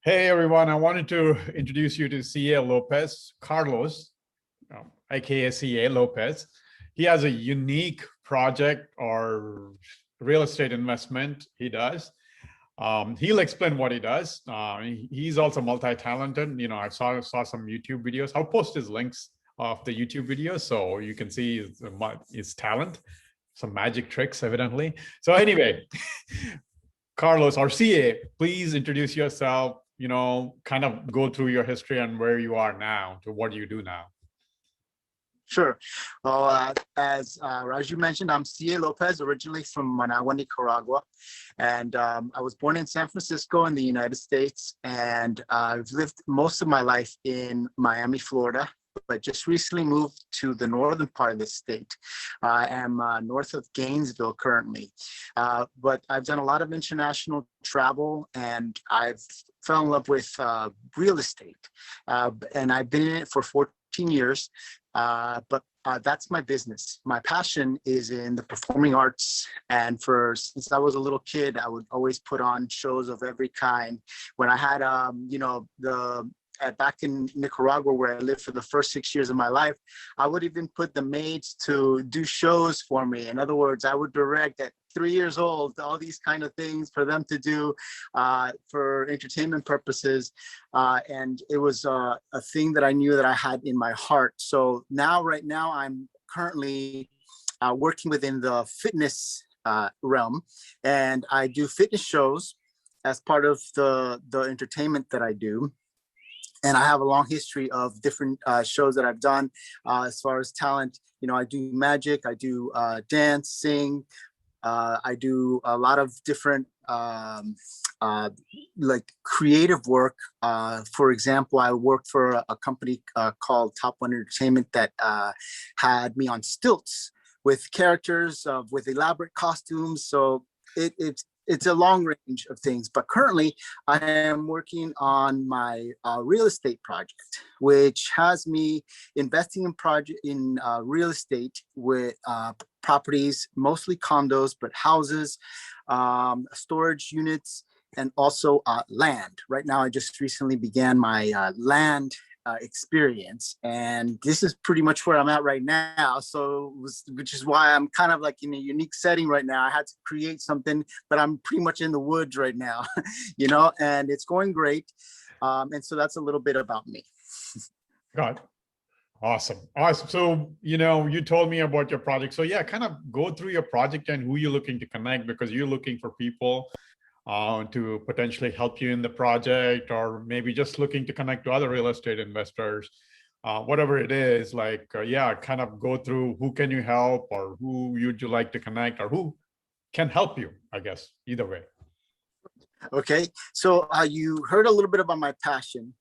Hey everyone, I wanted to introduce you to CA Lopez, Carlos, aka CA Lopez. He has a unique project or real estate investment he does. He'll explain what he does. He's also multi-talented. I saw some YouTube videos. I'll post his links of the YouTube videos so you can see his talent, some magic tricks, evidently. So anyway, Carlos or CA, please introduce yourself, kind of go through your history and where you are now to what you do now. Sure. Well, as Raju mentioned, I'm CA Lopez, originally from Managua, Nicaragua. And I was born in San Francisco in the United States. And I've lived most of my life in Miami, Florida, but just recently moved to the northern part of the state. I am north of Gainesville currently. But I've done a lot of international travel, and I've fell in love with real estate. And I've been in it for 14 years. But that's my business. My passion is in the performing arts. And since I was a little kid, I would always put on shows of every kind. When I had, back in Nicaragua, where I lived for the first 6 years of my life, I would even put the maids to do shows for me. In other words, I would direct at 3 years old, all these kind of things for them to do for entertainment purposes. And it was a thing that I knew that I had in my heart. So right now, I'm currently working within the fitness realm, and I do fitness shows as part of the entertainment that I do. And I have a long history of different shows that I've done as far as talent. I do magic, I do dance, sing. I do a lot of different like creative work. For example, I worked for a company called Top One Entertainment that had me on stilts with characters with elaborate costumes. So it's a long range of things, but currently I am working on my real estate project, which has me investing in real estate with properties, mostly condos, but houses, storage units, and also land. Right now, I just recently began my land experience, and this is pretty much where I'm at right now. Which is why I'm kind of like in a unique setting right now. I had to create something, but I'm pretty much in the woods right now, and it's going great. And so that's a little bit about me. Got it. Awesome. So, you told me about your project. So yeah, kind of go through your project and who you're looking to connect, because you're looking for people to potentially help you in the project, or maybe just looking to connect to other real estate investors, whatever it is. Kind of go through who can you help, or who would you like to connect, or who can help you, I guess, either way. Okay, so you heard a little bit about my passion.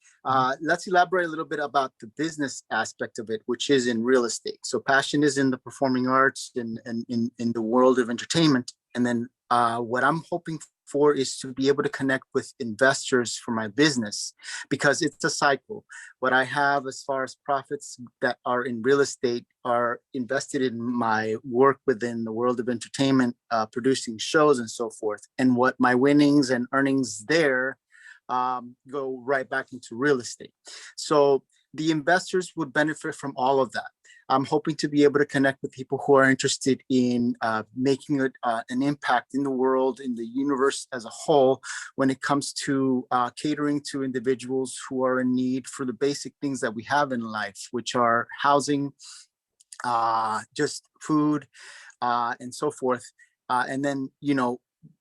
Let's elaborate a little bit about the business aspect of it, which is in real estate. So passion is in the performing arts and in the world of entertainment. And then what I'm hoping for is to be able to connect with investors for my business, because it's a cycle. What I have as far as profits that are in real estate are invested in my work within the world of entertainment, producing shows and so forth. And what my winnings and earnings there go right back into real estate. So the investors would benefit from all of that. I'm hoping to be able to connect with people who are interested in making an impact in the world, in the universe as a whole, when it comes to catering to individuals who are in need for the basic things that we have in life, which are housing, just food, and so forth. And then,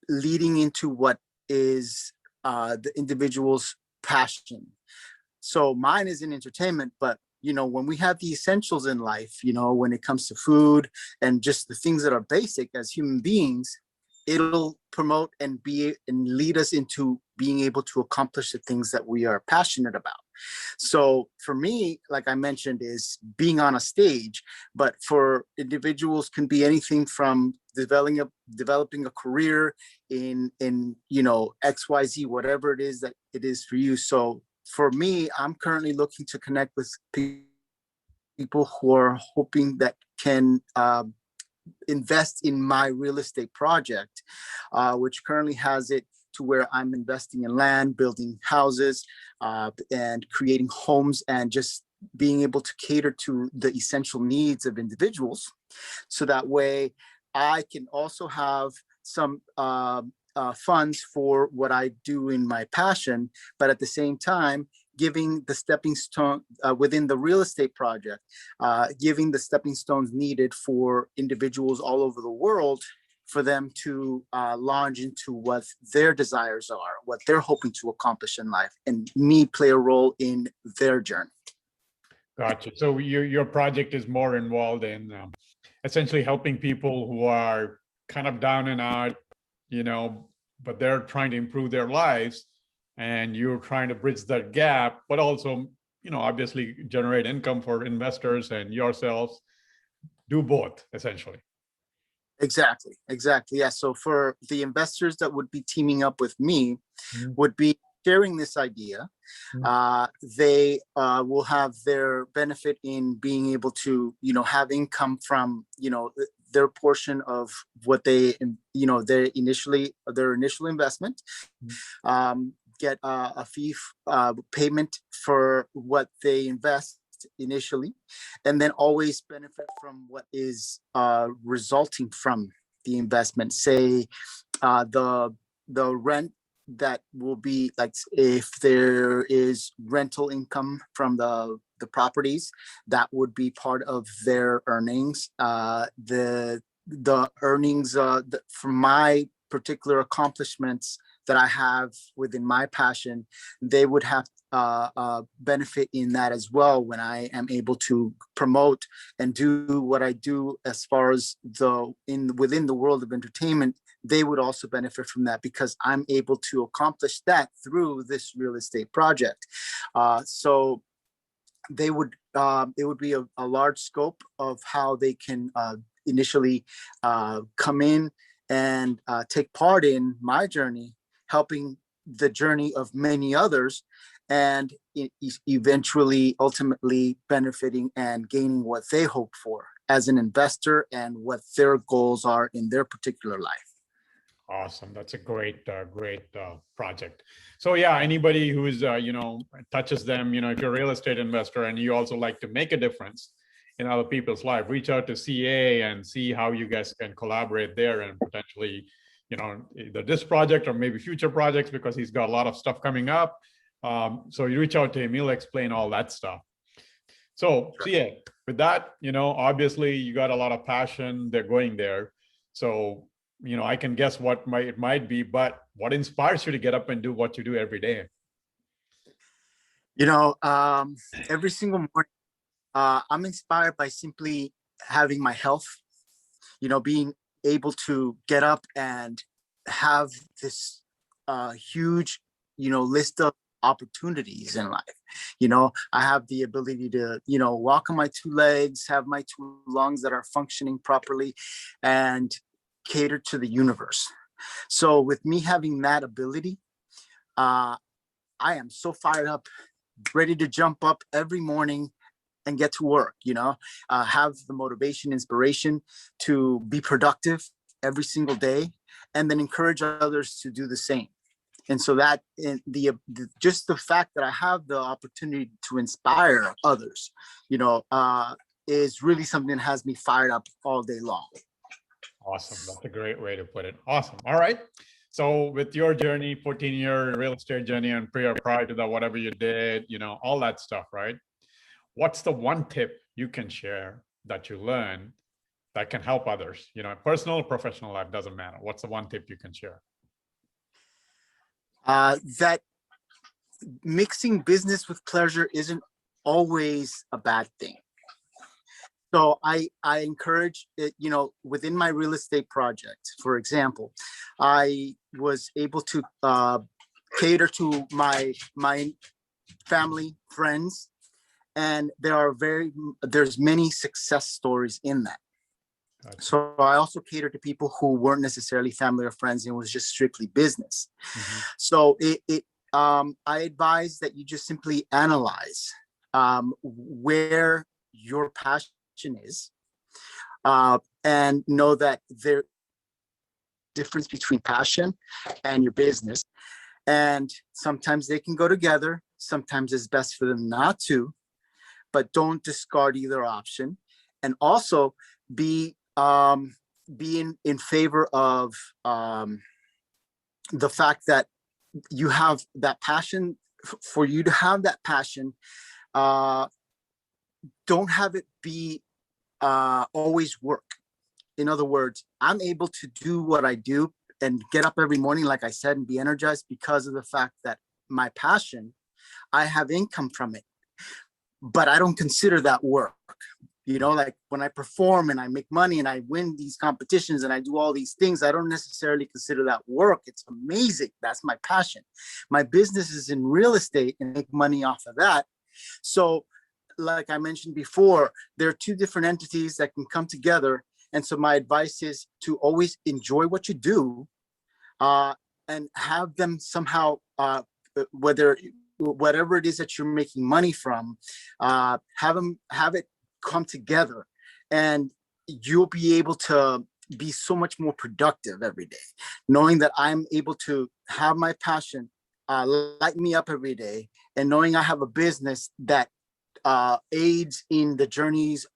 leading into what is the individual's passion. So mine is in entertainment, but when we have the essentials in life, when it comes to food and just the things that are basic as human beings, it'll promote and lead us into being able to accomplish the things that we are passionate about. So for me, like I mentioned, is being on a stage, but for individuals can be anything from developing a career in XYZ, whatever it is that it is for you. So for me, I'm currently looking to connect with people who are hoping that can invest in my real estate project, which currently has it to where I'm investing in land, building houses, and creating homes, and just being able to cater to the essential needs of individuals. So that way I can also have some funds for what I do in my passion, but at the same time, giving the stepping stone within the real estate project, giving the stepping stones needed for individuals all over the world for them to launch into what their desires are, what they're hoping to accomplish in life, and me play a role in their journey. Gotcha. So your project is more involved in essentially helping people who are kind of down and out, but they're trying to improve their lives, and you're trying to bridge that gap, but also, obviously generate income for investors and yourselves. Do both, essentially. Exactly. Yeah. So for the investors that would be teaming up with me, would be sharing this idea. They will have their benefit in being able to, have income from, their portion of what they, their initial investment, get a fee payment for what they invest initially, and then always benefit from what is resulting from the investment. Say the rent that will be, like, if there is rental income from the properties, that would be part of their earnings. The earnings from my particular accomplishments that I have within my passion, they would have benefit in that as well when I am able to promote and do what I do as far as within the world of entertainment. They would also benefit from that because I'm able to accomplish that through this real estate project. So they would it would be a large scope of how they can initially come in and take part in my journey, helping the journey of many others, and eventually, ultimately benefiting and gaining what they hope for as an investor and what their goals are in their particular life. Awesome. That's a great project. So yeah, anybody who's, touches them, if you're a real estate investor and you also like to make a difference in other people's life, reach out to CA and see how you guys can collaborate there and potentially, either this project or maybe future projects, because he's got a lot of stuff coming up. So you reach out to him, he'll explain all that stuff. So CA, with that, obviously you got a lot of passion, they're going there. So, I can guess what it might be, but what inspires you to get up and do what you do every day? Every single morning, I'm inspired by simply having my health, being able to get up and have this huge, list of opportunities in life. I have the ability to, walk on my two legs, have my two lungs that are functioning properly, and cater to the universe. So with me having that ability, I am so fired up, ready to jump up every morning and get to work, have the motivation, inspiration to be productive every single day, and then encourage others to do the same. And so that just the fact that I have the opportunity to inspire others, is really something that has me fired up all day long. Awesome. That's a great way to put it. Awesome. All right. So with your journey, 14-year real estate journey, and prior to that, whatever you did, all that stuff, right? What's the one tip you can share that you learned that can help others? Personal or professional life, doesn't matter. What's the one tip you can share? That mixing business with pleasure isn't always a bad thing. So I encourage it, within my real estate project, for example, I was able to cater to my family, friends, and there's many success stories in that. Gotcha. So I also cater to people who weren't necessarily family or friends, and it was just strictly business. Mm-hmm. So I advise that you just simply analyze where your passion is, and know that difference between passion and your business. And sometimes they can go together. Sometimes it's best for them not to, but don't discard either option. And also be in favor of the fact that you have that passion. For you to have that passion, don't have it be always work. In other words, I'm able to do what I do and get up every morning, like I said, and be energized because of the fact that my passion, I have income from it, but I don't consider that work. You know, like when I perform and I make money and I win these competitions and I do all these things, I don't necessarily consider that work. It's amazing. That's my passion. My business is in real estate and make money off of that. So like I mentioned before, there are two different entities that can come together. And so my advice is to always enjoy what you do, and have them somehow, whatever it is that you're making money from, have it come together, and you'll be able to be so much more productive every day, knowing that I'm able to have my passion light me up every day, and knowing I have a business that aids in the journeys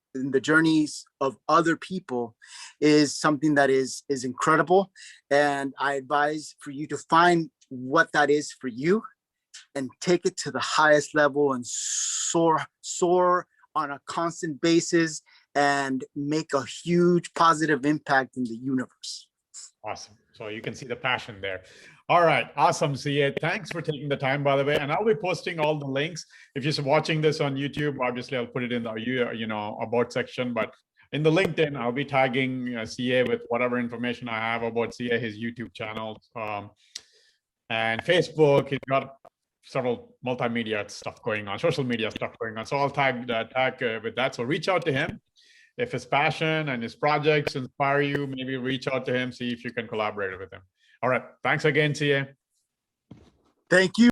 of other people is something that is incredible. And I advise for you to find what that is for you and take it to the highest level and soar on a constant basis and make a huge positive impact in the universe. Awesome. So you can see the passion there. All right. Awesome, CA. Thanks for taking the time, by the way. And I'll be posting all the links. If you're watching this on YouTube, obviously I'll put it in the about section. But in the LinkedIn, I'll be tagging CA with whatever information I have about CA, his YouTube channel, and Facebook. He's got several multimedia stuff going on, social media stuff going on. So I'll tag with that. So reach out to him. If his passion and his projects inspire you, maybe reach out to him, see if you can collaborate with him. All right. Thanks again, CA. Thank you.